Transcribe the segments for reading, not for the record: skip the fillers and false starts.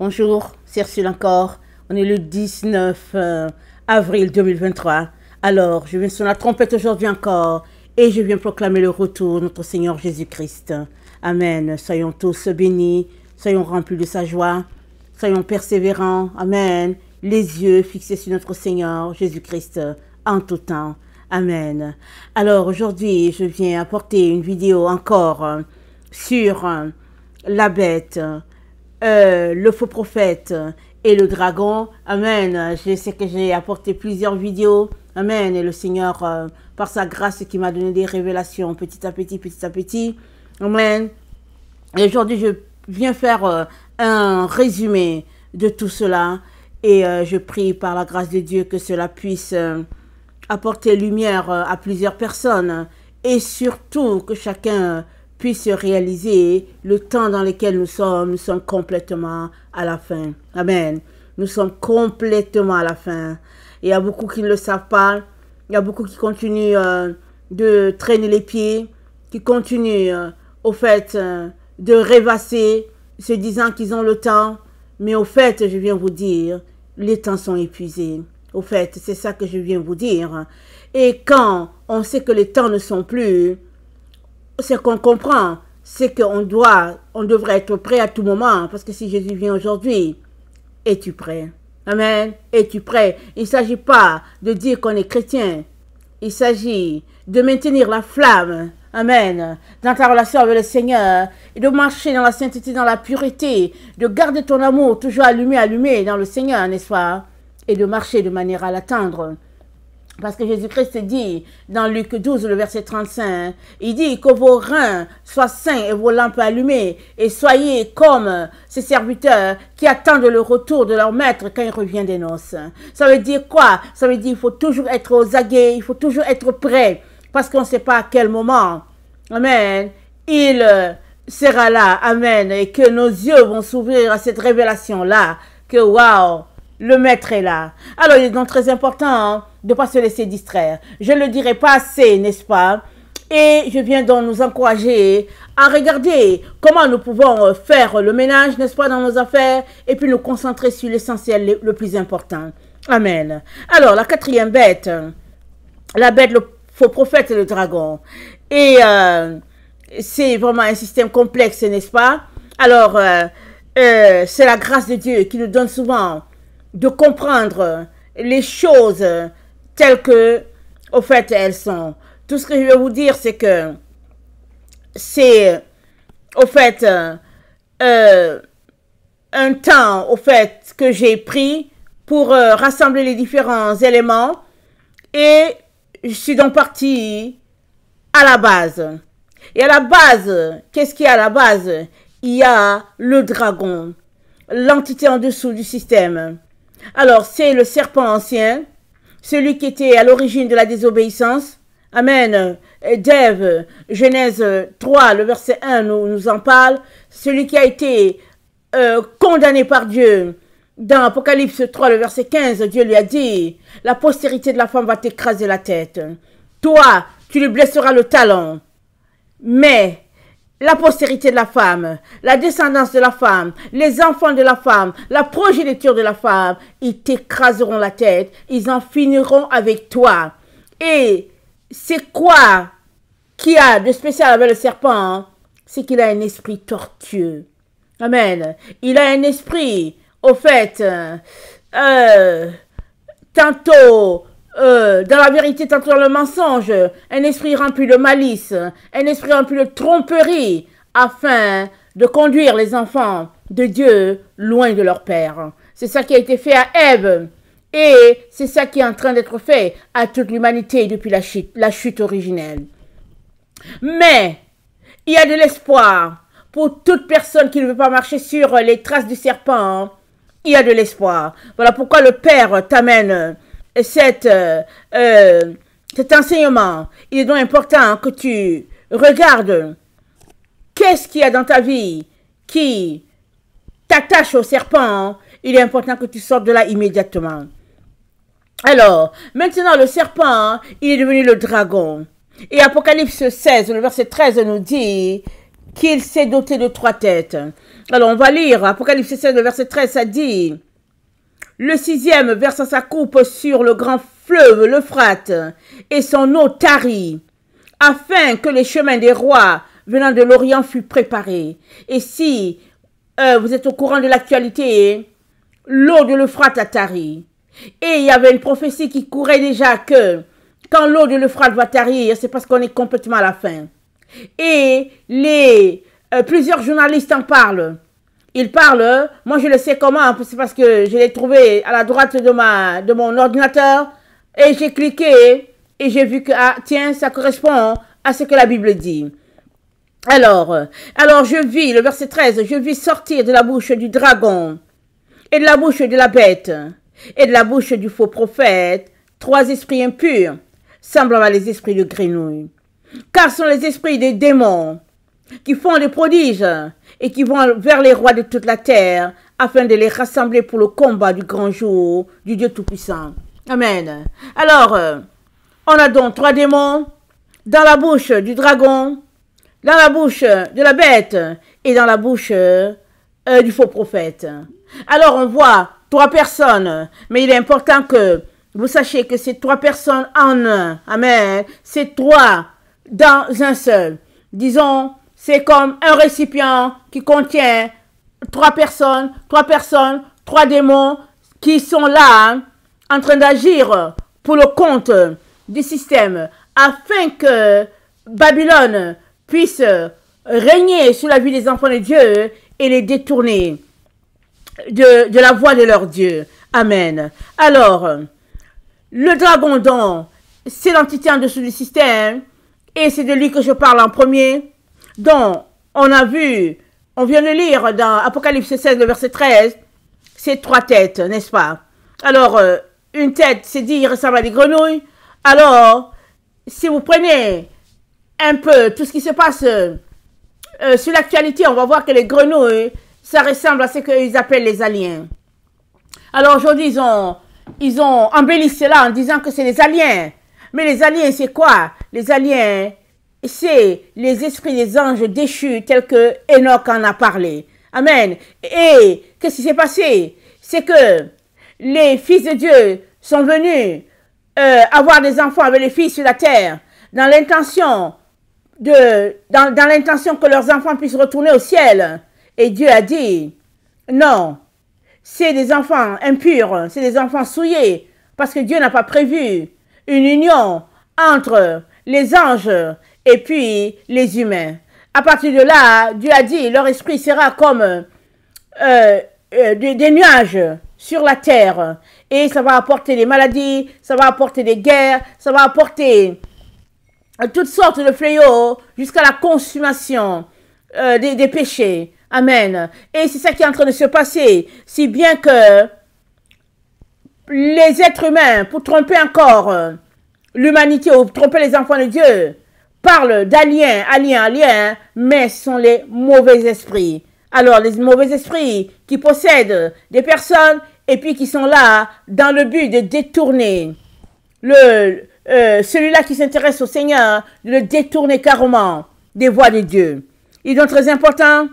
Bonjour, c'est Ursule encore. On est le 19 avril 2023. Alors, je viens sur la trompette aujourd'hui encore et je viens proclamer le retour de notre Seigneur Jésus-Christ. Amen. Soyons tous bénis, soyons remplis de sa joie, soyons persévérants. Amen. Les yeux fixés sur notre Seigneur Jésus-Christ en tout temps. Amen. Alors, aujourd'hui, je viens apporter une vidéo encore sur la bête, le faux prophète et le dragon. Amen. Je sais que j'ai apporté plusieurs vidéos. Amen. Et le Seigneur, par sa grâce, qui m'a donné des révélations petit à petit. Amen. Et aujourd'hui, je viens faire un résumé de tout cela. Et je prie par la grâce de Dieu que cela puisse apporter lumière à plusieurs personnes. Et surtout que chacun puisse réaliser le temps dans lequel nous sommes complètement à la fin. Amen. Nous sommes complètement à la fin. Il y a beaucoup qui ne le savent pas. Il y a beaucoup qui continuent de traîner les pieds, qui continuent au fait de rêvasser, se disant qu'ils ont le temps. Mais au fait, je viens vous dire, les temps sont épuisés. Au fait, c'est ça que je viens vous dire. Et quand on sait que les temps ne sont plus, ce qu'on comprend, c'est qu'on devrait être prêt à tout moment. Parce que si Jésus vient aujourd'hui, es-tu prêt? Amen. Es-tu prêt? Il ne s'agit pas de dire qu'on est chrétien. Il s'agit de maintenir la flamme. Amen. Dans ta relation avec le Seigneur. Et de marcher dans la sainteté, dans la pureté. De garder ton amour toujours allumé dans le Seigneur, n'est-ce pas? Et de marcher de manière à l'attendre. Parce que Jésus-Christ dit dans Luc 12, le verset 35, il dit que vos reins soient sains et vos lampes allumées, et soyez comme ces serviteurs qui attendent le retour de leur maître quand il revient des noces. Ça veut dire quoi? Ça veut dire qu'il faut toujours être aux aguets, il faut toujours être prêt, parce qu'on ne sait pas à quel moment, amen, il sera là, amen, et que nos yeux vont s'ouvrir à cette révélation-là, que waouh, le maître est là. Alors, il est donc très important de ne pas se laisser distraire. Je ne le dirai pas assez, n'est-ce pas? Et je viens donc nous encourager à regarder comment nous pouvons faire le ménage, n'est-ce pas, dans nos affaires, et puis nous concentrer sur l'essentiel, le plus important. Amen. Alors, la quatrième bête, la bête, le faux prophète et le dragon. Et c'est vraiment un système complexe, n'est-ce pas? Alors, c'est la grâce de Dieu qui nous donne souvent de comprendre les choses telles que, au fait, elles sont. Tout ce que je vais vous dire, c'est que c'est, au fait, un temps, au fait, que j'ai pris pour rassembler les différents éléments. Et je suis donc partie à la base. Et à la base, qu'est-ce qu'il y a à la base? Il y a le dragon, l'entité en dessous du système. Alors, c'est le serpent ancien, celui qui était à l'origine de la désobéissance. Amen. d'Ève, Genèse 3, le verset 1 nous en parle. Celui qui a été condamné par Dieu. Dans Apocalypse 3, le verset 15, Dieu lui a dit, la postérité de la femme va t'écraser la tête. Toi, tu lui blesseras le talon. Mais la postérité de la femme, la descendance de la femme, les enfants de la femme, la progéniture de la femme, ils t'écraseront la tête, ils en finiront avec toi. Et c'est quoi qu'il y a de spécial avec le serpent? C'est qu'il a un esprit tortueux. Amen. Il a un esprit, au fait, tantôt dans la vérité, tantôt dans le mensonge, un esprit rempli de malice, un esprit rempli de tromperie, afin de conduire les enfants de Dieu loin de leur Père. C'est ça qui a été fait à Ève, et c'est ça qui est en train d'être fait à toute l'humanité depuis la chute originelle. Mais il y a de l'espoir pour toute personne qui ne veut pas marcher sur les traces du serpent. Il y a de l'espoir. Voilà pourquoi le Père t'amène cet enseignement. Il est donc important que tu regardes qu'est-ce qu'il y a dans ta vie qui t'attache au serpent. Il est important que tu sortes de là immédiatement. Alors, maintenant le serpent, il est devenu le dragon. Et Apocalypse 16, le verset 13 nous dit qu'il s'est doté de 3 têtes. Alors, on va lire Apocalypse 16, le verset 13, ça dit: le sixième versa sa coupe sur le grand fleuve, l'Euphrate, et son eau tarit, afin que les chemins des rois venant de l'Orient fût préparés. Et si vous êtes au courant de l'actualité, l'eau de l'Euphrate a tari. Et il y avait une prophétie qui courait déjà que quand l'eau de l'Euphrate va tarir, c'est parce qu'on est complètement à la fin. Et plusieurs journalistes en parlent. Ils parlent, moi je le sais comment, c'est parce que je l'ai trouvé à la droite de mon ordinateur, et j'ai cliqué, et j'ai vu que, ah, tiens, ça correspond à ce que la Bible dit. Alors je vis, le verset 13, je vis sortir de la bouche du dragon, et de la bouche de la bête, et de la bouche du faux prophète, 3 esprits impurs, semblables à les esprits de grenouille. Car ce sont les esprits des démons, qui font des prodiges, et qui vont vers les rois de toute la terre, afin de les rassembler pour le combat du grand jour du Dieu Tout-Puissant. Amen. Alors, on a donc 3 démons, dans la bouche du dragon, dans la bouche de la bête et dans la bouche du faux prophète. Alors on voit 3 personnes, mais il est important que vous sachiez que c'est 3 personnes en un. Amen. C'est 3 dans un seul. Disons, c'est comme un récipient qui contient 3 personnes, 3 démons qui sont là en train d'agir pour le compte du système afin que Babylone puisse régner sur la vie des enfants de Dieu et les détourner de la voie de leur Dieu. Amen. Alors, le dragon, donc, c'est l'entité en dessous du système, et c'est de lui que je parle en premier. Donc, on vient de lire dans Apocalypse 16, le verset 13, c'est 3 têtes, n'est-ce pas? Alors, une tête, c'est dit, il ressemble à des grenouilles. Alors, si vous prenez un peu tout ce qui se passe sur l'actualité, on va voir que les grenouilles, ça ressemble à ce qu'ils appellent les aliens. Alors aujourd'hui, ils ont embelli cela en disant que c'est les aliens. Mais les aliens, c'est quoi? Les aliens, c'est les esprits des anges déchus tels que Enoch en a parlé. Amen. Et qu'est-ce qui s'est passé? C'est que les fils de Dieu sont venus avoir des enfants avec les filles sur la terre dans l'intention que leurs enfants puissent retourner au ciel. Et Dieu a dit, non, c'est des enfants impurs, c'est des enfants souillés, parce que Dieu n'a pas prévu une union entre les anges et puis les humains. À partir de là, Dieu a dit, leur esprit sera comme des nuages sur la terre, et ça va apporter des maladies, ça va apporter des guerres, ça va apporter toutes sortes de fléaux jusqu'à la consommation des péchés. Amen. Et c'est ça qui est en train de se passer. Si bien que les êtres humains, pour tromper encore l'humanité ou tromper les enfants de Dieu, parlent aliens, mais ce sont les mauvais esprits. Alors, les mauvais esprits qui possèdent des personnes et puis qui sont là dans le but de détourner celui-là qui s'intéresse au Seigneur, de le détourner carrément des voies de Dieu. Il est donc très important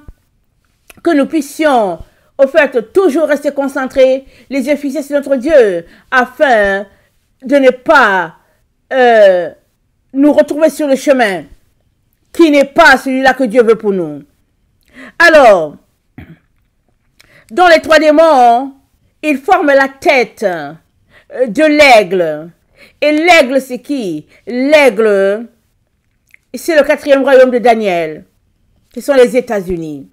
que nous puissions, au fait, toujours rester concentrés, les yeux fixés sur notre Dieu, afin de ne pas nous retrouver sur le chemin qui n'est pas celui-là que Dieu veut pour nous. Alors, dans les 3 démons, ils forment la tête de l'aigle. Et l'aigle, c'est qui? L'aigle, c'est le 4e royaume de Daniel. Ce sont les États-Unis.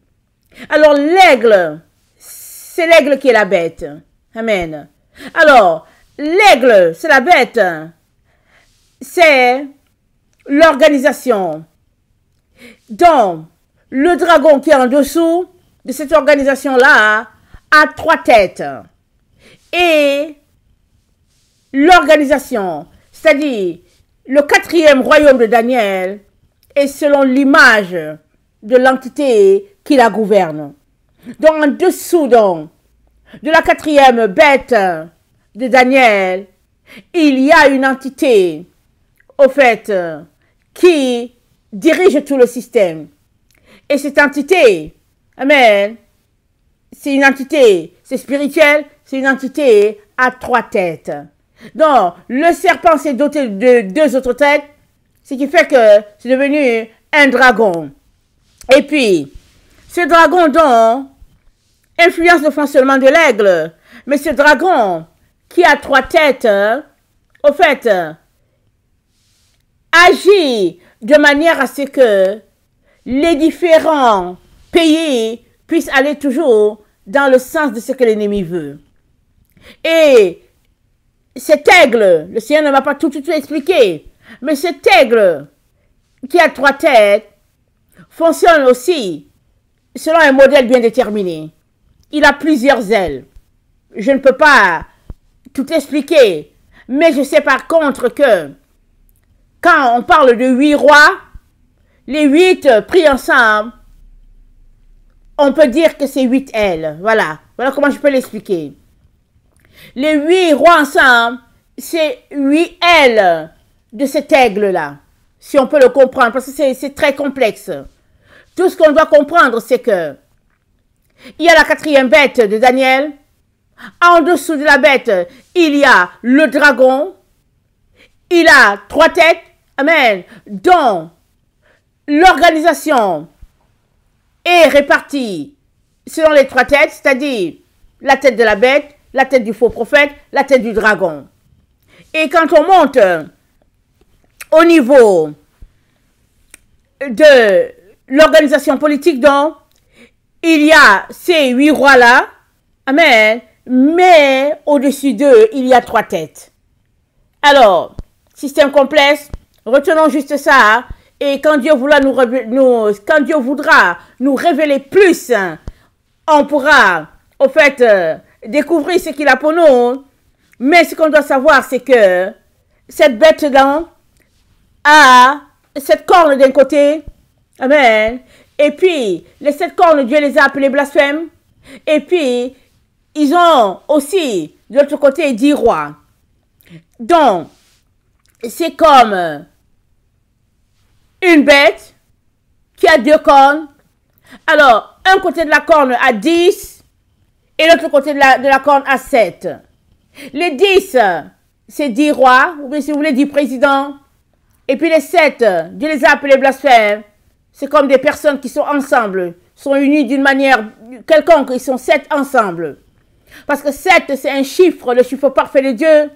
Alors, l'aigle, c'est l'aigle qui est la bête. Amen. Alors, l'aigle, c'est la bête. C'est l'organisation. Donc, le dragon qui est en dessous de cette organisation-là a 3 têtes. Et l'organisation, c'est-à-dire le 4e royaume de Daniel, est selon l'image de l'entité qui la gouverne. Donc, en dessous donc, de la 4e bête de Daniel, il y a une entité, au fait, qui dirige tout le système. Et cette entité, amen, c'est une entité, c'est spirituel, c'est une entité à 3 têtes. Donc, le serpent s'est doté de 2 autres têtes, ce qui fait que c'est devenu un dragon. Et puis, ce dragon donc influence le fonctionnement de l'aigle. Mais ce dragon qui a 3 têtes, au fait, agit de manière à ce que les différents pays puissent aller toujours dans le sens de ce que l'ennemi veut. Et cet aigle, le Seigneur ne m'a pas tout expliqué, mais cet aigle qui a 3 têtes fonctionne aussi selon un modèle bien déterminé. Il a plusieurs ailes. Je ne peux pas tout expliquer, mais je sais par contre que quand on parle de 8 rois, les 8 pris ensemble, on peut dire que c'est 8 ailes. Voilà comment je peux l'expliquer. Les 8 rois ensemble, c'est 8 ailes de cet aigle-là, si on peut le comprendre, parce que c'est très complexe. Tout ce qu'on doit comprendre, c'est que il y a la 4e bête de Daniel. En dessous de la bête, il y a le dragon. Il a 3 têtes. Amen. Donc, l'organisation est répartie selon les 3 têtes, c'est-à-dire la tête de la bête, la tête du faux prophète, la tête du dragon. Et quand on monte au niveau de l'organisation politique, donc, il y a ces 8 rois-là, amen, mais au-dessus d'eux, il y a 3 têtes. Alors, système complexe, retenons juste ça, et quand Dieu voudra nous révéler plus, on pourra, au fait, découvrir ce qu'il a pour nous. Mais ce qu'on doit savoir, c'est que cette bête-là a 7 cornes d'un côté, amen, et puis les 7 cornes, Dieu les a appelés blasphèmes, et puis ils ont aussi, de l'autre côté, 10 rois. Donc, c'est comme une bête qui a 2 cornes. Alors, un côté de la corne a 10 et l'autre côté de la corne a 7. Les 10, c'est 10 rois, ou bien si vous voulez 10 présidents. Et puis les 7, Dieu les a appelés blasphèmes. C'est comme des personnes qui sont ensemble, sont unies d'une manière quelconque, ils sont 7 ensemble. Parce que 7, c'est un chiffre, le chiffre parfait de Dieu.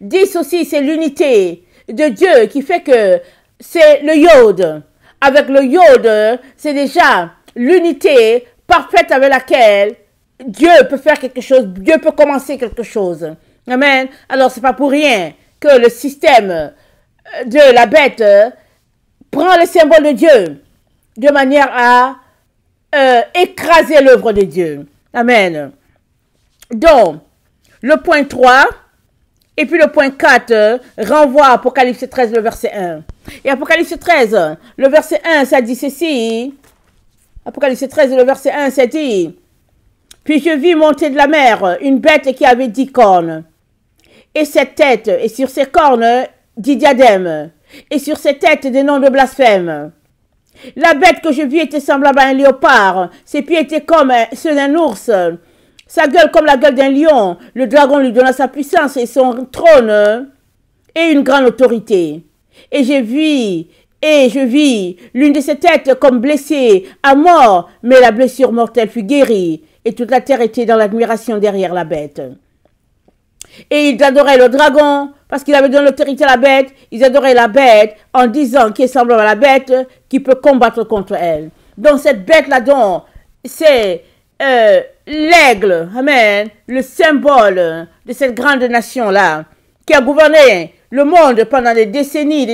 10 aussi, c'est l'unité de Dieu qui fait que c'est le yod. Avec le yod, c'est déjà l'unité parfaite avec laquelle Dieu peut faire quelque chose, Dieu peut commencer quelque chose. Amen. Alors, c'est pas pour rien que le système de la bête prend le symbole de Dieu de manière à écraser l'œuvre de Dieu. Amen. Donc, le point 3 et puis le point 4 renvoie à Apocalypse 13, le verset 1. Et Apocalypse 13, le verset 1, ça dit ceci. Apocalypse 13, le verset 1, ça dit: puis je vis monter de la mer une bête qui avait 10 cornes, et 7 têtes, et sur ses cornes 10 diadèmes, et sur ses têtes des noms de blasphème. La bête que je vis était semblable à un léopard, ses pieds étaient comme ceux d'un ours, sa gueule comme la gueule d'un lion. Le dragon lui donna sa puissance et son trône et une grande autorité. Et je vis l'une de ses têtes comme blessée à mort, mais la blessure mortelle fut guérie, et toute la terre était dans l'admiration derrière la bête. Et ils adoraient le dragon, parce qu'il avait donné l'autorité à la bête. Ils adoraient la bête en disant qu'il est semblable à la bête, qui peut combattre contre elle. Donc cette bête-là, donc, c'est l'aigle, amen, le symbole de cette grande nation-là, qui a gouverné le monde pendant des décennies,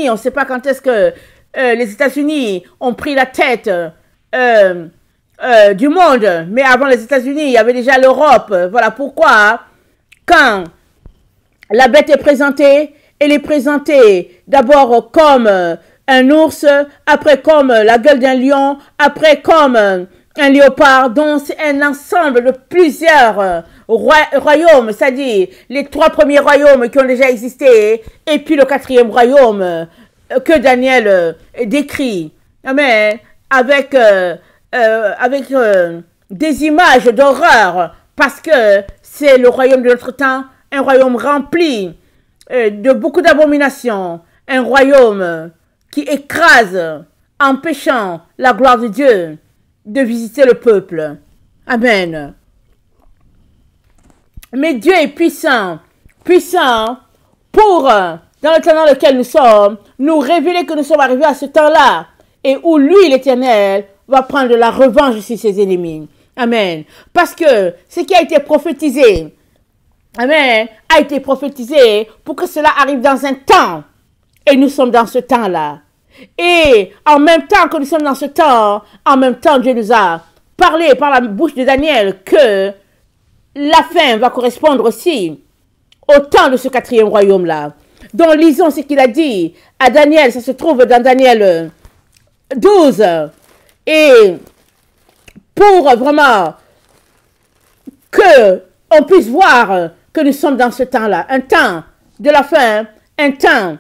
on ne sait pas quand est-ce que les États-Unis ont pris la tête du monde, mais avant les États-Unis, il y avait déjà l'Europe. Voilà pourquoi, quand la bête est présentée, elle est présentée d'abord comme un ours, après comme la gueule d'un lion, après comme un léopard. Donc c'est un ensemble de plusieurs royaumes, c'est-à-dire les 3 premiers royaumes qui ont déjà existé, et puis le 4e royaume que Daniel décrit. Amen. Avec des images d'horreur parce que c'est le royaume de notre temps, un royaume rempli de beaucoup d'abominations, un royaume qui écrase, empêchant la gloire de Dieu de visiter le peuple. Amen. Mais Dieu est puissant, puissant pour, dans le temps dans lequel nous sommes, nous révéler que nous sommes arrivés à ce temps-là et où lui, l'Éternel, va prendre la revanche sur ses ennemis. Amen. Parce que ce qui a été prophétisé, amen, a été prophétisé pour que cela arrive dans un temps. Et nous sommes dans ce temps-là. Et en même temps que nous sommes dans ce temps, en même temps, Dieu nous a parlé par la bouche de Daniel que la fin va correspondre aussi au temps de ce quatrième royaume-là. Donc, lisons ce qu'il a dit à Daniel. Ça se trouve dans Daniel 12. Et pour vraiment que on puisse voir que nous sommes dans ce temps-là, un temps de la fin, un temps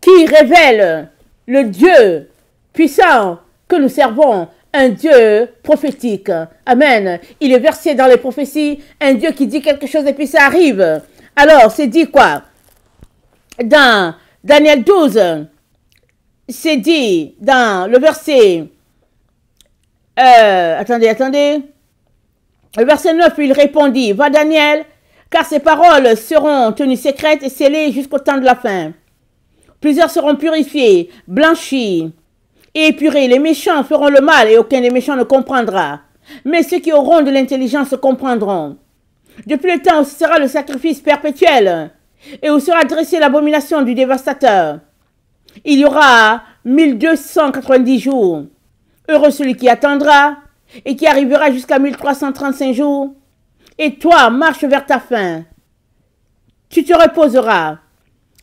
qui révèle le Dieu puissant que nous servons, un Dieu prophétique. Amen. Il est versé dans les prophéties, un Dieu qui dit quelque chose et puis ça arrive. Alors, c'est dit quoi? Dans Daniel 12, c'est dit dans le verset... attendez. Le verset 9, il répondit, « Va Daniel, car ces paroles seront tenues secrètes et scellées jusqu'au temps de la fin. Plusieurs seront purifiés, blanchis et épurés. Les méchants feront le mal et aucun des méchants ne comprendra. Mais ceux qui auront de l'intelligence comprendront. Depuis le temps où ce sera le sacrifice perpétuel et où sera dressée l'abomination du dévastateur, il y aura 1290 jours. Heureux celui qui attendra et qui arrivera jusqu'à 1335 jours. Et toi, marche vers ta fin. Tu te reposeras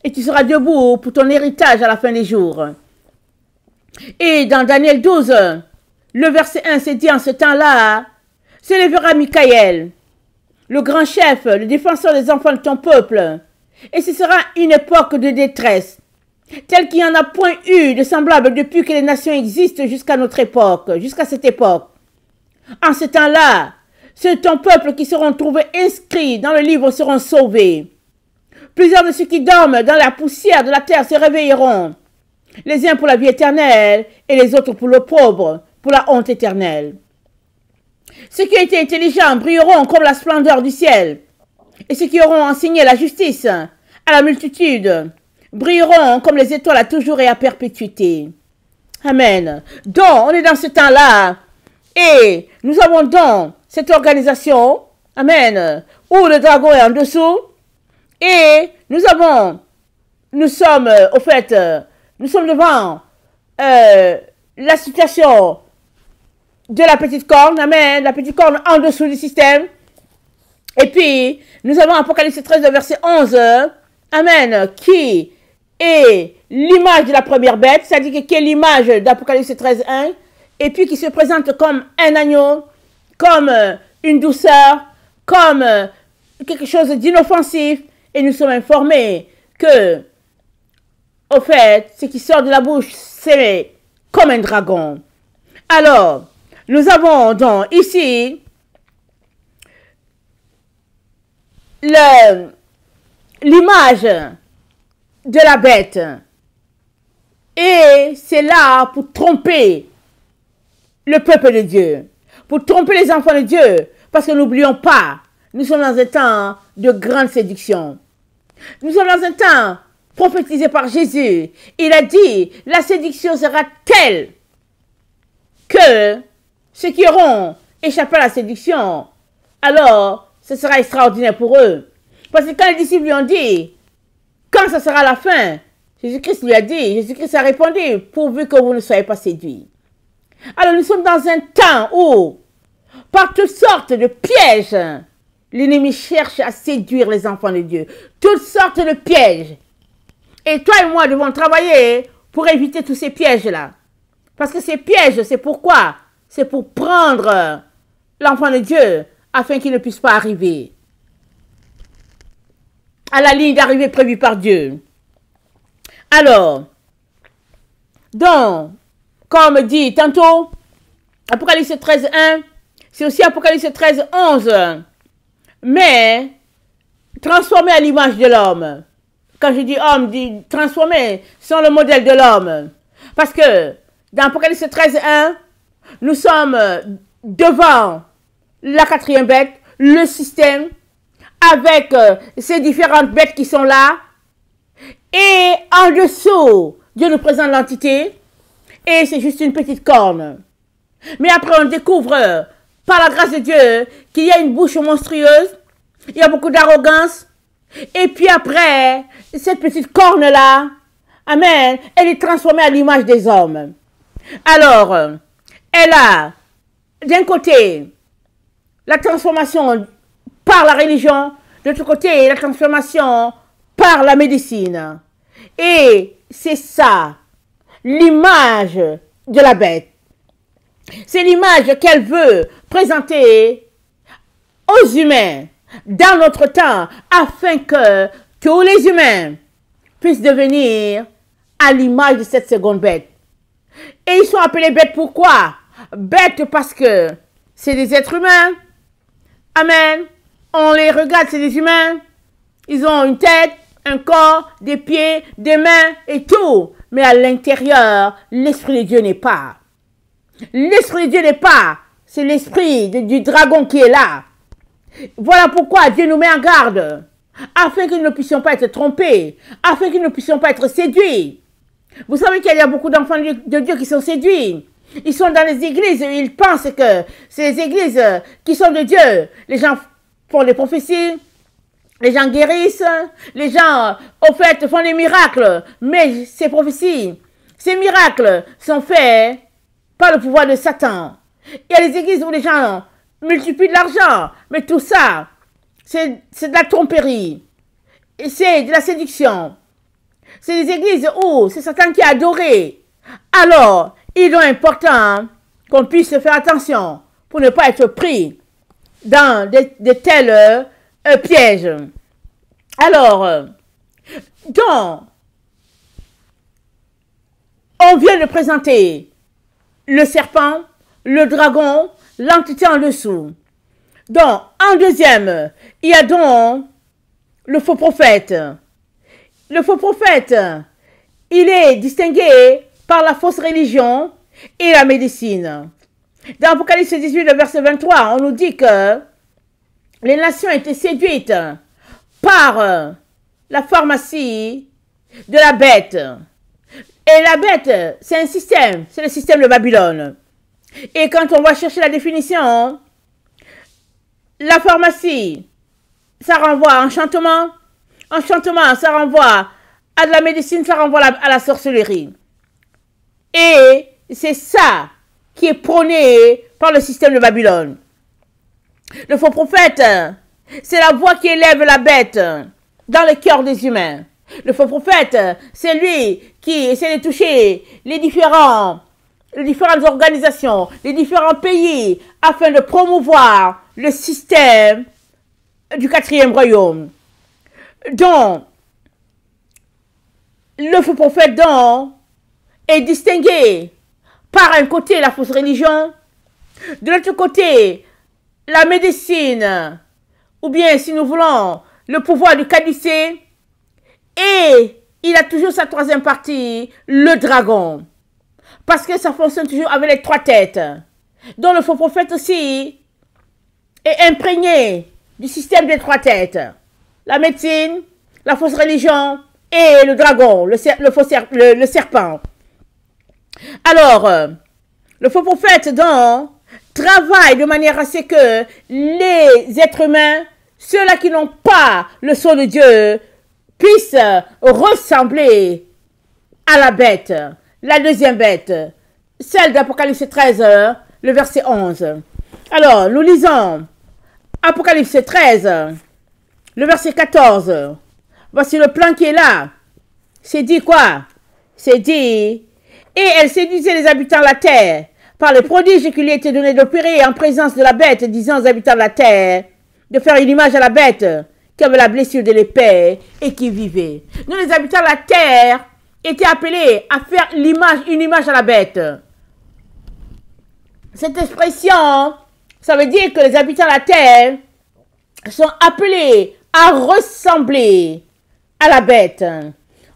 et tu seras debout pour ton héritage à la fin des jours. » Et dans Daniel 12, le verset 1, c'est dit en ce temps-là, « S'élèvera Michaël, le grand chef, le défenseur des enfants de ton peuple, et ce sera une époque de détresse, telle qu'il n'y en a point eu de semblable depuis que les nations existent jusqu'à notre époque, jusqu'à cette époque. En ce temps-là, ceux de ton peuple qui seront trouvés inscrits dans le livre seront sauvés. Plusieurs de ceux qui dorment dans la poussière de la terre se réveilleront, les uns pour la vie éternelle et les autres pour l'opprobre, pour la honte éternelle. Ceux qui ont été intelligents brilleront comme la splendeur du ciel, et ceux qui auront enseigné la justice à la multitude brilleront comme les étoiles à toujours et à perpétuité. » Amen. Donc, on est dans ce temps-là, et nous avons donc cette organisation, amen, où le dragon est en dessous, et nous sommes devant la situation de la petite corne, amen, la petite corne en dessous du système. Et puis, nous avons Apocalypse 13, verset 11, amen, qui est l'image de la première bête, c'est-à-dire qui est l'image d'Apocalypse 13, 1, et puis qui se présente comme un agneau, comme une douceur, comme quelque chose d'inoffensif, et nous sommes informés que, au fait, ce qui sort de la bouche, c'est comme un dragon. Alors, nous avons donc ici l'image de la bête. Et c'est là pour tromper le peuple de Dieu, pour tromper les enfants de Dieu. Parce que n'oublions pas, nous sommes dans un temps de grande séduction. Nous sommes dans un temps prophétisé par Jésus. Il a dit, la séduction sera telle que ceux qui auront échappé à la séduction, alors ce sera extraordinaire pour eux. Parce que quand les disciples lui ont dit, quand ça sera la fin, Jésus-Christ lui a dit, Jésus-Christ a répondu, pourvu que vous ne soyez pas séduits. Alors nous sommes dans un temps où, par toutes sortes de pièges, l'ennemi cherche à séduire les enfants de Dieu. Toutes sortes de pièges. Et toi et moi devons travailler pour éviter tous ces pièges-là. Parce que ces pièges, c'est pourquoi? C'est pour prendre l'enfant de Dieu afin qu'il ne puisse pas arriver à la ligne d'arrivée prévue par Dieu. Alors, donc, comme dit tantôt, Apocalypse 13, 1, C'est aussi Apocalypse 13, 11. Mais transformé à l'image de l'homme. Quand je dis homme, dis transformé sur le modèle de l'homme. Parce que dans Apocalypse 13, 1, nous sommes devant la quatrième bête, le système, avec ces différentes bêtes qui sont là. Et en dessous, Dieu nous présente l'entité. Et c'est juste une petite corne. Mais après, on découvre, par la grâce de Dieu, qu'il y a une bouche monstrueuse. Il y a beaucoup d'arrogance. Et puis après, cette petite corne-là, amen, elle est transformée à l'image des hommes. Alors, elle a, d'un côté, la transformation par la religion, de l'autre côté, la transformation par la médecine. Et c'est ça, l'image de la bête. C'est l'image qu'elle veut présenter aux humains dans notre temps, afin que tous les humains puissent devenir à l'image de cette seconde bête. Et ils sont appelés bêtes pourquoi? Bêtes parce que c'est des êtres humains. Amen. On les regarde, c'est des humains. Ils ont une tête, un corps, des pieds, des mains et tout. Mais à l'intérieur, l'Esprit de Dieu n'est pas. L'Esprit de Dieu n'est pas. C'est l'esprit du dragon qui est là. Voilà pourquoi Dieu nous met en garde. Afin que nous ne puissions pas être trompés. Afin que nous ne puissions pas être séduits. Vous savez qu'il y a beaucoup d'enfants de Dieu qui sont séduits. Ils sont dans les églises et ils pensent que c'est les églises qui sont de Dieu. Les gens font des prophéties. Les gens guérissent. Les gens, au fait, font des miracles. Mais ces prophéties, ces miracles sont faits par le pouvoir de Satan. Il y a des églises où les gens multiplient de l'argent. Mais tout ça, c'est de la tromperie. Et c'est de la séduction. C'est des églises où c'est Satan qui est adoré. Alors, il est important qu'on puisse faire attention pour ne pas être pris dans de tels pièges. Alors, donc, on vient de présenter le serpent, le dragon, l'entité en dessous. Donc, en deuxième, il y a donc le faux prophète. Le faux prophète, il est distingué par la fausse religion et la médecine. Dans Apocalypse 18, le verset 23, on nous dit que les nations étaient séduites par la pharmacie de la bête. Et la bête, c'est un système, c'est le système de Babylone. Et quand on va chercher la définition, la pharmacie, ça renvoie à enchantement. Enchantement, ça renvoie à de la médecine, ça renvoie à la sorcellerie. Et c'est ça qui est prôné par le système de Babylone. Le faux prophète, c'est la voix qui élève la bête dans le cœur des humains. Le faux prophète, c'est lui qui essaie de toucher les différentes organisations, les différents pays, afin de promouvoir le système du quatrième royaume. Donc, le faux prophète donc est distingué par un côté la fausse religion, de l'autre côté la médecine, ou bien si nous voulons le pouvoir du caducée, et il a toujours sa troisième partie, le dragon, parce que ça fonctionne toujours avec les trois têtes. Donc le faux prophète aussi est imprégné du système des trois têtes. La médecine, la fausse religion et le dragon, le serpent. Alors, le faux prophète, donc, travaille de manière à ce que les êtres humains, ceux-là qui n'ont pas le sceau de Dieu, puissent ressembler à la bête, la deuxième bête, celle d'Apocalypse 13, le verset 11. Alors, nous lisons Apocalypse 13, le verset 14, voici le plan qui est là. C'est dit quoi? C'est dit, et elle séduisait les habitants de la terre par les prodiges qui lui étaient donnés d'opérer en présence de la bête, disant aux habitants de la terre de faire une image à la bête qui avait la blessure de l'épée et qui vivait. Nous, les habitants de la terre, étaient appelés à faire une image à la bête. Cette expression Ça veut dire que les habitants de la terre sont appelés à ressembler à la bête.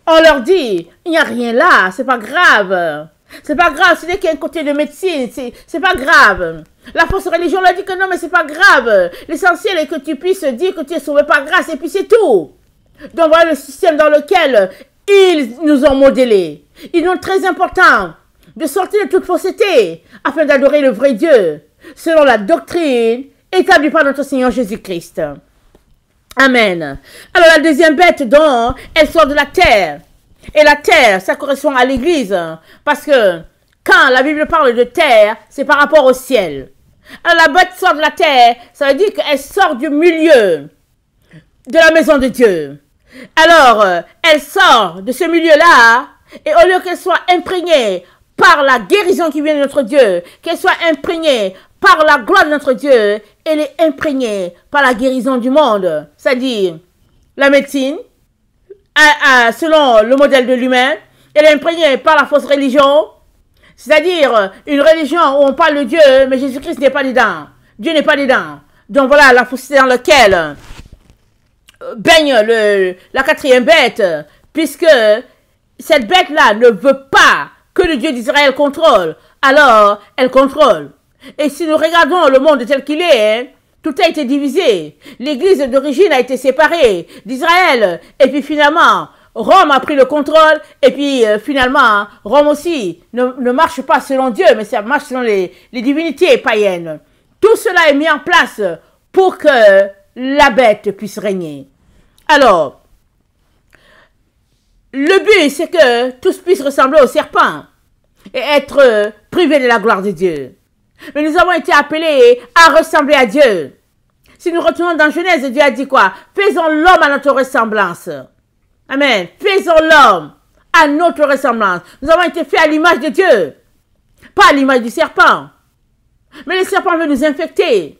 On leur dit, il n'y a rien là, c'est pas grave. C'est pas grave, c'est qu'il y a un côté de médecine, c'est pas grave. La fausse religion leur dit que non, mais c'est pas grave. L'essentiel est que tu puisses dire que tu es sauvé par grâce et puis c'est tout. Donc voilà le système dans lequel ils nous ont modélés. Il est très important de sortir de toute fausseté afin d'adorer le vrai Dieu selon la doctrine établie par notre Seigneur Jésus-Christ. Amen. Alors la deuxième bête, donc, elle sort de la terre. Et la terre, ça correspond à l'église. Parce que quand la Bible parle de terre, c'est par rapport au ciel. Alors la bête sort de la terre, ça veut dire qu'elle sort du milieu de la maison de Dieu. Alors, elle sort de ce milieu-là, et au lieu qu'elle soit imprégnée par la guérison qui vient de notre Dieu, qu'elle soit imprégnée par la gloire de notre Dieu, elle est imprégnée par la guérison du monde. C'est-à-dire, la médecine, selon le modèle de l'humain, elle est imprégnée par la fausse religion, c'est-à-dire une religion où on parle de Dieu, mais Jésus-Christ n'est pas dedans. Dieu n'est pas dedans. Donc voilà la fausseté dans laquelle baigne la quatrième bête, puisque cette bête-là ne veut pas que le Dieu d'Israël contrôle, alors elle contrôle. Et si nous regardons le monde tel qu'il est, tout a été divisé. L'église d'origine a été séparée d'Israël, et puis finalement, Rome a pris le contrôle, et puis finalement, Rome aussi ne marche pas selon Dieu, mais ça marche selon les divinités païennes. Tout cela est mis en place pour que la bête puisse régner. Alors, le but, c'est que tous puissent ressembler au serpent et être privés de la gloire de Dieu. Mais nous avons été appelés à ressembler à Dieu. Si nous retournons dans Genèse, Dieu a dit quoi? Faisons l'homme à notre ressemblance. Amen. Faisons l'homme à notre ressemblance. Nous avons été faits à l'image de Dieu, pas à l'image du serpent. Mais le serpent veut nous infecter.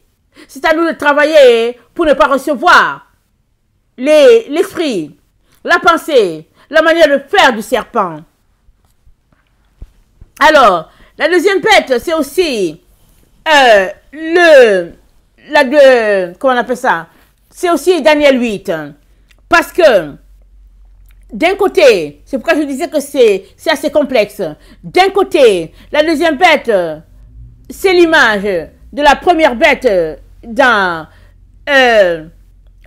C'est à nous de travailler pour ne pas recevoir l'esprit, la pensée, la manière de faire du serpent. Alors, la deuxième bête, c'est aussi comment on appelle ça? C'est aussi Daniel 8. Parce que, d'un côté, c'est pourquoi je disais que c'est assez complexe. D'un côté, la deuxième bête, c'est l'image de la première bête dans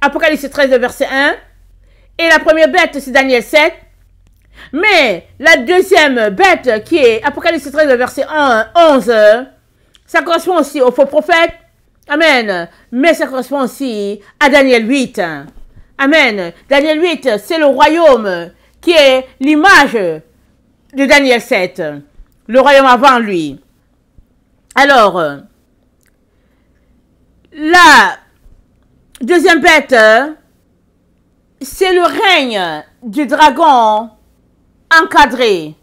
Apocalypse 13, verset 1. Et la première bête, c'est Daniel 7. Mais la deuxième bête, qui est Apocalypse 13, verset 11, ça correspond aussi au faux prophète. Amen. Mais ça correspond aussi à Daniel 8. Amen. Daniel 8, c'est le royaume qui est l'image de Daniel 7. Le royaume avant lui. Alors, la deuxième bête, c'est le règne du dragon encadré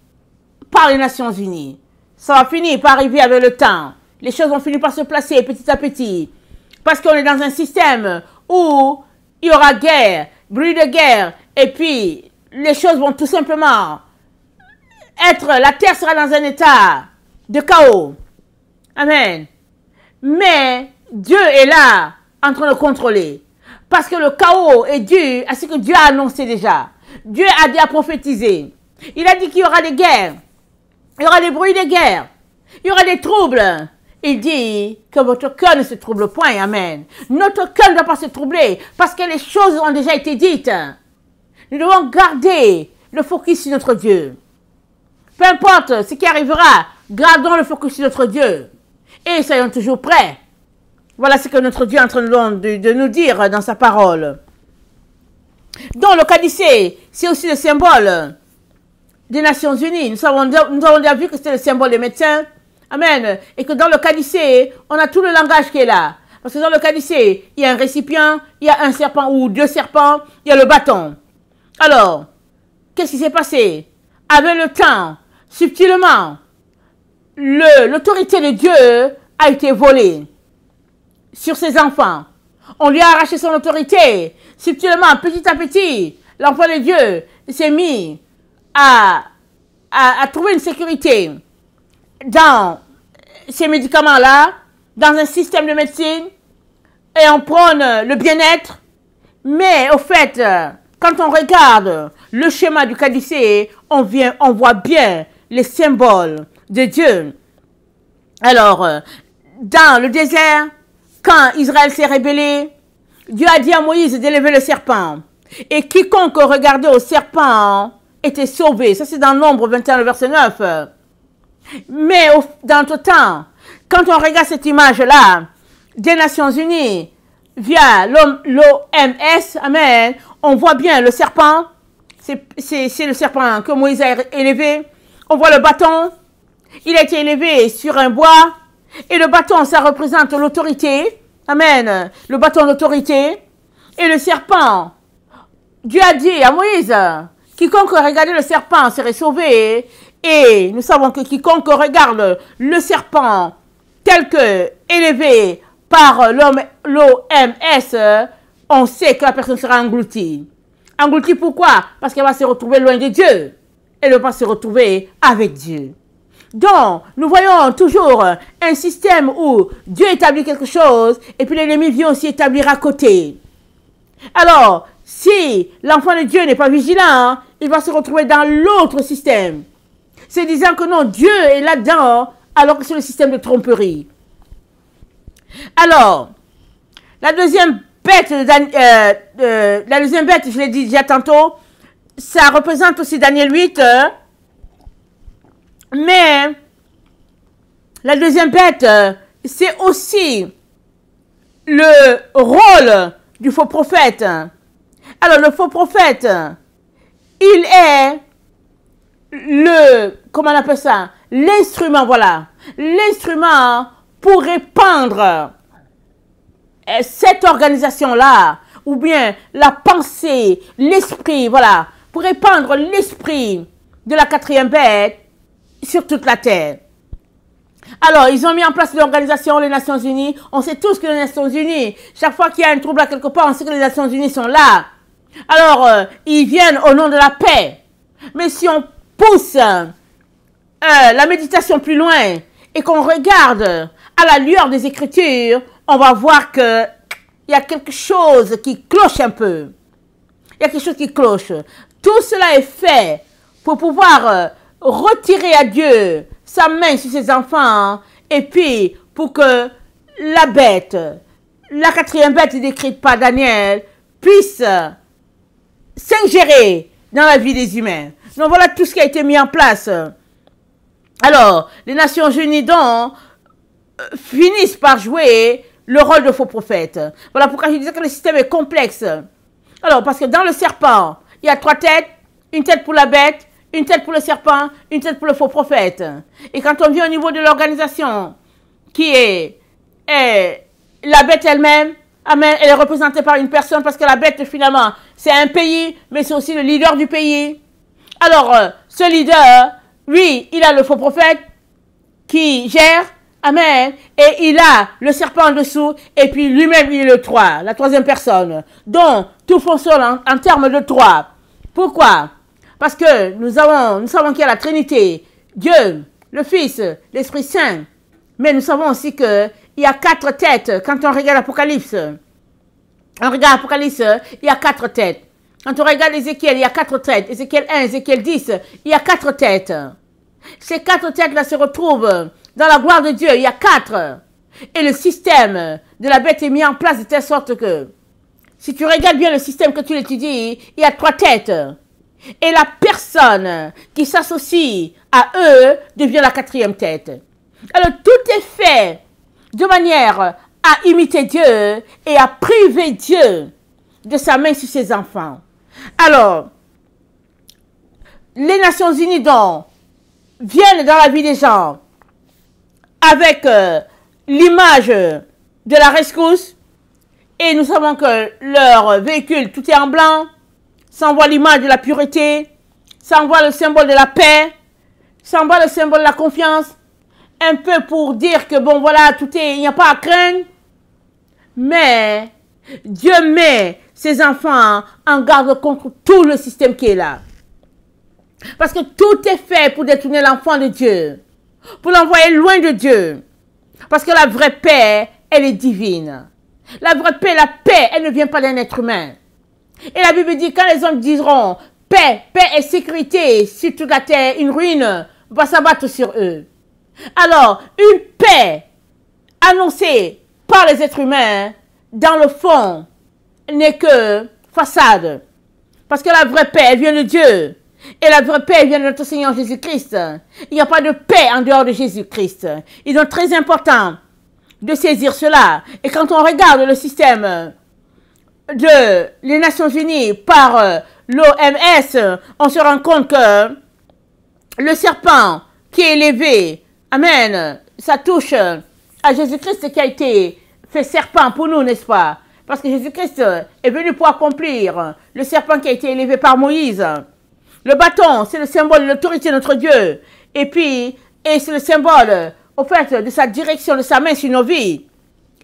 par les Nations Unies. Ça va finir par arriver avec le temps. Les choses vont finir par se placer petit à petit. Parce qu'on est dans un système où il y aura guerre, bruit de guerre, et puis les choses vont tout simplement la terre sera dans un état de chaos. Amen. Mais Dieu est là en train de contrôler. Parce que le chaos est dû à ce que Dieu a annoncé déjà. Dieu a déjà prophétisé. Il a dit qu'il y aura des guerres. Il y aura des bruits de guerre. Il y aura des troubles. Il dit que votre cœur ne se trouble point. Amen. Notre cœur ne doit pas se troubler parce que les choses ont déjà été dites. Nous devons garder le focus sur notre Dieu. Peu importe ce qui arrivera, gardons le focus sur notre Dieu. Et soyons toujours prêts. Voilà ce que notre Dieu est en train de nous dire dans sa parole. Donc le cadicé, c'est aussi le symbole des Nations Unies. Nous avons déjà vu que c'est le symbole des médecins. Amen. Et que dans le cadicé, on a tout le langage qui est là. Parce que dans le cadicé, il y a un récipient, il y a un serpent ou deux serpents, il y a le bâton. Alors, qu'est-ce qui s'est passé? Avec le temps, subtilement, l'autorité de Dieu a été volée sur ses enfants. On lui a arraché son autorité. Subtilement, petit à petit, l'enfant de Dieu s'est mis à trouver une sécurité dans ces médicaments-là, dans un système de médecine et on prône le bien-être. Mais au fait, quand on regarde le schéma du caducée, on voit bien les symboles de Dieu. Alors, dans le désert, quand Israël s'est rébellé, Dieu a dit à Moïse d'élever le serpent. Et quiconque regardait au serpent était sauvé. Ça, c'est dans Nombre 21, le verset 9. Mais dans notre temps, quand on regarde cette image-là, des Nations Unies, via l'OMS, amen, on voit bien le serpent. C'est le serpent que Moïse a élevé. On voit le bâton. Il a été élevé sur un bois. Et le bâton, ça représente l'autorité. Amen. Le bâton d'autorité. Et le serpent, Dieu a dit à Moïse, quiconque regardait le serpent serait sauvé. Et nous savons que quiconque regarde le serpent tel que élevé par l'OMS, on sait que la personne sera engloutie. Engloutie pourquoi? Parce qu'elle va se retrouver loin de Dieu. Elle va se retrouver avec Dieu. Donc, nous voyons toujours un système où Dieu établit quelque chose et puis l'ennemi vient aussi établir à côté. Alors, si l'enfant de Dieu n'est pas vigilant, il va se retrouver dans l'autre système. C'est disant que non, Dieu est là-dedans, alors que c'est le système de tromperie. Alors, la deuxième bête, je l'ai dit déjà tantôt, ça représente aussi Daniel 8, mais la deuxième bête, c'est aussi le rôle du faux prophète. Alors, le faux prophète, il est comment on appelle ça? L'instrument, voilà. L'instrument pour répandre cette organisation-là, ou bien la pensée, l'esprit, voilà, pour répandre l'esprit de la quatrième bête sur toute la terre. Alors, ils ont mis en place l'organisation, les Nations Unies. On sait tous que les Nations Unies, chaque fois qu'il y a un trouble à quelque part, on sait que les Nations Unies sont là. Alors, ils viennent au nom de la paix. Mais si on pousse la méditation plus loin et qu'on regarde à la lueur des Écritures, on va voir que il y a quelque chose qui cloche un peu. Il y a quelque chose qui cloche. Tout cela est fait pour pouvoir retirer à Dieu sa main sur ses enfants et puis pour que la bête, la quatrième bête décrite par Daniel, puisse s'ingérer dans la vie des humains. Donc voilà tout ce qui a été mis en place. Alors, les Nations Unies donc finissent par jouer le rôle de faux prophète. Voilà pourquoi je disais que le système est complexe. Alors, parce que dans le serpent, il y a 3 têtes, une tête pour la bête, une tête pour le serpent, une tête pour le faux prophète. Et quand on vient au niveau de l'organisation, qui est la bête elle-même, amen, elle est représentée par une personne, parce que la bête, finalement, c'est un pays, mais c'est aussi le leader du pays. Alors, ce leader, oui, il a le faux prophète qui gère, amen, et il a le serpent en dessous, et puis lui-même, il est le 3, la 3e personne. Donc, tout fonctionne en termes de 3. Pourquoi? Parce que nous savons qu'il y a la Trinité, Dieu, le Fils, l'Esprit Saint, mais nous savons aussi qu'il y a 4 têtes. Quand on regarde l'Apocalypse, il y a 4 têtes. Quand on regarde Ézéchiel, il y a 4 têtes. Ézéchiel 1, Ézéchiel 10, il y a 4 têtes. Ces 4 têtes-là se retrouvent dans la gloire de Dieu. Il y a 4. Et le système de la bête est mis en place de telle sorte que, si tu regardes bien le système que tu l'étudies, il y a 3 têtes. Et la personne qui s'associe à eux devient la 4e tête. Alors tout est fait de manière à imiter Dieu et à priver Dieu de sa main sur ses enfants. Alors, les Nations Unies donc viennent dans la vie des gens avec l'image de la rescousse, et nous savons que leur véhicule, tout est en blanc. Ça envoie l'image de la pureté, ça envoie le symbole de la paix, ça envoie le symbole de la confiance, un peu pour dire que bon voilà, il n'y a pas à craindre. Mais Dieu met ses enfants en garde contre tout le système qui est là. Parce que tout est fait pour détourner l'enfant de Dieu, pour l'envoyer loin de Dieu. Parce que la vraie paix, elle est divine. La vraie paix, la paix, elle ne vient pas d'un être humain. Et la Bible dit, quand les hommes diront paix, paix et sécurité sur toute la terre, une ruine va s'abattre sur eux. Alors, une paix annoncée par les êtres humains, dans le fond, n'est que façade. Parce que la vraie paix, elle vient de Dieu. Et la vraie paix vient de notre Seigneur Jésus-Christ. Il n'y a pas de paix en dehors de Jésus-Christ. Il est donc très important de saisir cela. Et quand on regarde le système des Nations Unies par l'OMS, on se rend compte que le serpent qui est élevé, amen, ça touche à Jésus-Christ qui a été fait serpent pour nous, n'est-ce pas? Parce que Jésus-Christ est venu pour accomplir le serpent qui a été élevé par Moïse. Le bâton, c'est le symbole de l'autorité de notre Dieu. Et c'est le symbole, au fait, de sa direction, de sa main sur nos vies.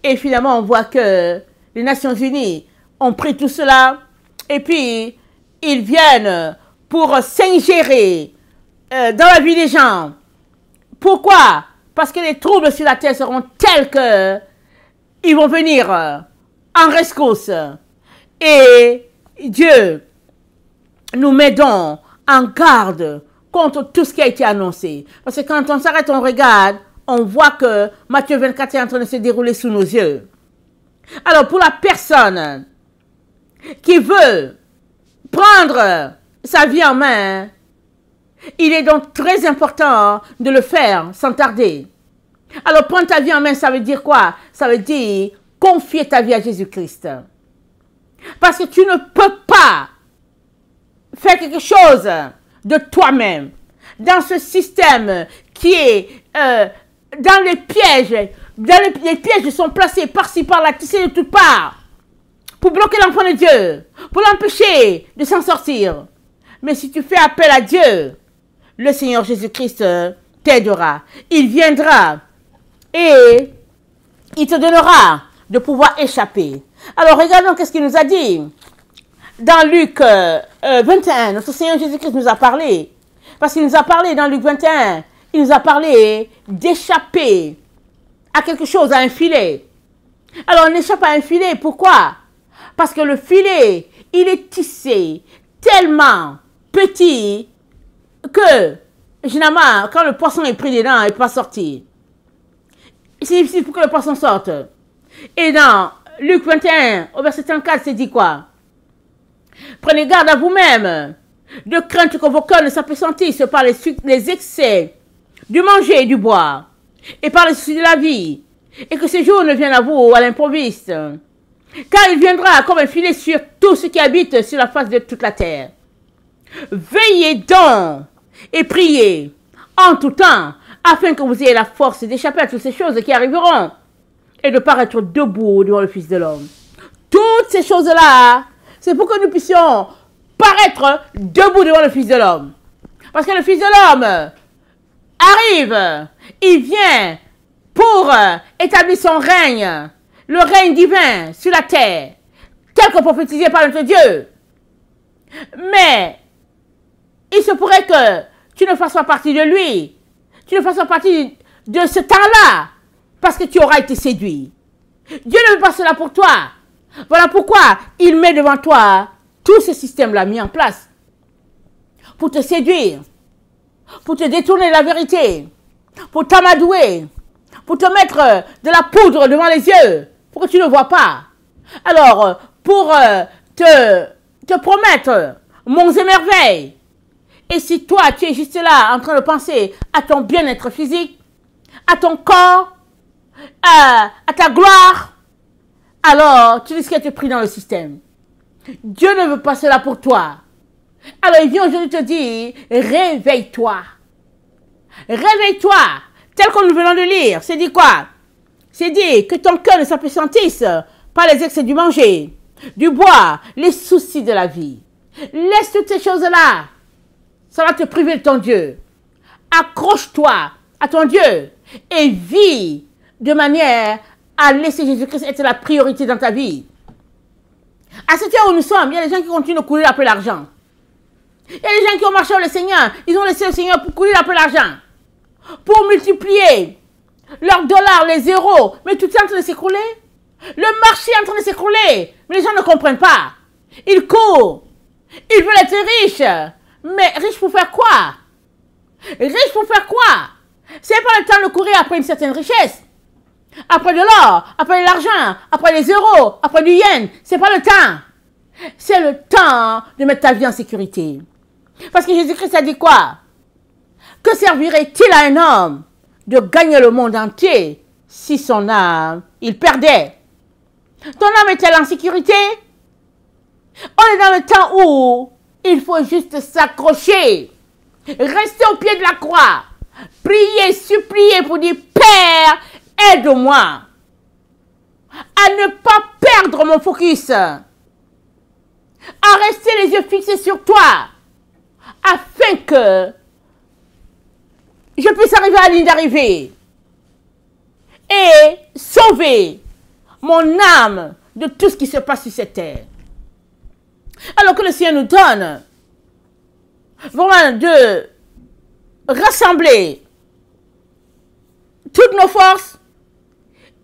Et finalement, on voit que les Nations Unies ont pris tout cela. Et puis, ils viennent pour s'ingérer dans la vie des gens. Pourquoi? Parce que les troubles sur la terre seront tels que ils vont venir en rescousse. Et Dieu nous met donc en garde contre tout ce qui a été annoncé. Parce que quand on s'arrête, on regarde, on voit que Matthieu 24 est en train de se dérouler sous nos yeux. Alors, pour la personne qui veut prendre sa vie en main, il est donc très important de le faire sans tarder. Alors, prendre ta vie en main, ça veut dire quoi? Ça veut dire confier ta vie à Jésus-Christ. Parce que tu ne peux pas faire quelque chose de toi-même dans ce système qui est dans les pièges. Les pièges sont placés par-ci, par-là, tissés de toutes parts pour bloquer l'enfant de Dieu, pour l'empêcher de s'en sortir. Mais si tu fais appel à Dieu, le Seigneur Jésus-Christ t'aidera. Il viendra et il te donnera de pouvoir échapper. Alors, regardons qu'est-ce qu'il nous a dit. Dans Luc 21, notre Seigneur Jésus-Christ nous a parlé. Parce qu'il nous a parlé dans Luc 21, il nous a parlé d'échapper à quelque chose, à un filet. Alors, on échappe à un filet. Pourquoi? Parce que le filet, il est tissé tellement petit que, généralement, quand le poisson est pris dedans, il ne peut pas sortir. C'est difficile pour que le poisson sorte. Et dans Luc 21, au verset 34, c'est dit quoi? Prenez garde à vous-même, de crainte que vos cœurs ne s'appesantissent par les excès du manger et du boire, et par les soucis de la vie, et que ces jours ne viennent à vous à l'improviste. Car il viendra comme un filet sur tous ceux qui habitent sur la face de toute la terre. Veillez donc et priez en tout temps, afin que vous ayez la force d'échapper à toutes ces choses qui arriveront, et de paraître debout devant le Fils de l'homme. Toutes ces choses-là, c'est pour que nous puissions paraître debout devant le Fils de l'homme. Parce que le Fils de l'homme arrive, il vient pour établir son règne, le règne divin sur la terre, tel que prophétisé par notre Dieu. Mais il se pourrait que tu ne fasses pas partie de lui, tu ne fasses pas partie de ce temps-là, parce que tu auras été séduit. Dieu ne veut pas cela pour toi. Voilà pourquoi il met devant toi tout ce système-là mis en place pour te séduire, pour te détourner de la vérité, pour t'amadouer, pour te mettre de la poudre devant les yeux, pour que tu ne vois pas. Alors, pour te promettre monts et merveilles. Et si toi, tu es juste là en train de penser à ton bien-être physique, à ton corps, à ta gloire, alors tu risques d'être pris dans le système. Dieu ne veut pas cela pour toi. Alors il vient aujourd'hui te dire, réveille-toi. Réveille-toi. Tel que nous venons de lire. C'est dit quoi? C'est dit que ton cœur ne s'appesantisse par les excès du manger, du boire, les soucis de la vie. Laisse toutes ces choses-là. Ça va te priver de ton Dieu. Accroche-toi à ton Dieu et vis de manière à laisser Jésus-Christ être la priorité dans ta vie. À cette heure où nous sommes, il y a des gens qui continuent de courir après l'argent. Il y a des gens qui ont marché avec le Seigneur. Ils ont laissé le Seigneur pour courir après l'argent. Pour multiplier Leurs dollars, les euros, mais tout est en train de s'écrouler. Le marché est en train de s'écrouler, mais les gens ne comprennent pas. Ils courent. Ils veulent être riches. Mais riches pour faire quoi? Riches pour faire quoi? C'est pas le temps de courir après une certaine richesse. Après de l'or, après de l'argent, après les euros, après du yen. C'est pas le temps. C'est le temps de mettre ta vie en sécurité. Parce que Jésus-Christ a dit quoi? Que servirait-il à un homme de gagner le monde entier si son âme, il perdait? Ton âme est-elle en sécurité? On est dans le temps où il faut juste s'accrocher. Rester au pied de la croix. Prier, supplier pour dire, Père, aide-moi à ne pas perdre mon focus. À rester les yeux fixés sur toi. Afin que je puisse arriver à la ligne d'arrivée. Et sauver mon âme de tout ce qui se passe sur cette terre. Alors que le Seigneur nous donne vraiment de rassembler toutes nos forces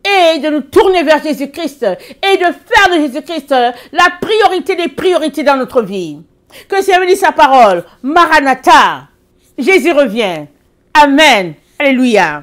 et de nous tourner vers Jésus-Christ et de faire de Jésus-Christ la priorité des priorités dans notre vie. Que le Seigneur dise sa parole. Maranatha, Jésus revient. Amen. Alléluia.